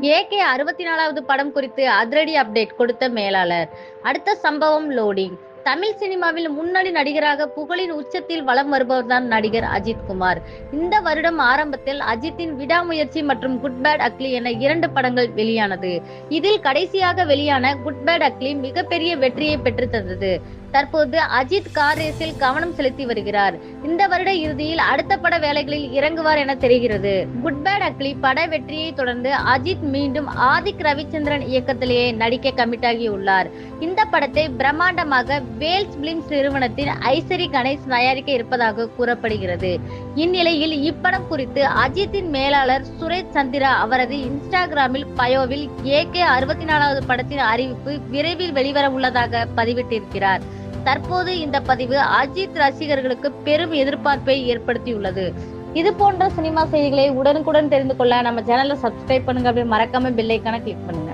AK 64வது படம் குறித்து அதிரடி அப்டேட் கொடுத்த மேலாளர். அடுத்த சம்பவம் லோடிங். தமிழ் சினிமாவில் முன்னணி நடிகராக புகழின் உச்சத்தில் வலம் வருபவர்தான் நடிகர் அஜித் குமார். இந்த வருடம் ஆரம்பத்தில் அஜித்தின் விடாமுயற்சி மற்றும் குட் பேட் அக்லி என 2 படங்கள் வெளியானது. இதில் கடைசியாக வெளியான குட் பேட் அக்லி மிகப்பெரிய வெற்றியை பெற்று தந்தது. தற்போது அஜித் கார் ரேஸில் கவனம் செலுத்தி வருகிறார். இந்த வருட இறுதியில் அடுத்த பட வேலைகளில் இறங்குவார் என தெரிகிறது. குட் பேட் அக்லி பட வெற்றியை தொடர்ந்து அஜித் மீண்டும் ஆதிக் ரவிச்சந்திரன் இயக்கத்திலேயே நடிக்க கமிட் ஆகியுள்ளார். இந்த படத்தை பிரம்மாண்டமாக வேல்ஸ் பிலிம்ஸ் நிறுவனத்தின் ஐசரி கணேஷ் தயாரிக்க இருப்பதாக கூறப்படுகிறது. இந்நிலையில் இப்படம் குறித்து அஜித்தின் மேலாளர் சுரேஷ் சந்திரா அவரது இன்ஸ்டாகிராமில் பயோவில் ஏகே 64வது படத்தின் அறிவிப்பு விரைவில் வெளிவர உள்ளதாக பதிவிட்டிருக்கிறார். தற்போது இந்த பதிவு அஜித் ரசிகர்களுக்கு பெரும் எதிர்பார்ப்பை ஏற்படுத்தியுள்ளது. இது போன்ற சினிமா செய்திகளை உடனுக்குடன் தெரிந்து கொள்ள நம்ம சேனலை சப்ஸ்கிரைப் பண்ணுங்க. அப்படியே மறக்காம பெல் ஐகானை கிளிக் பண்ணுங்க.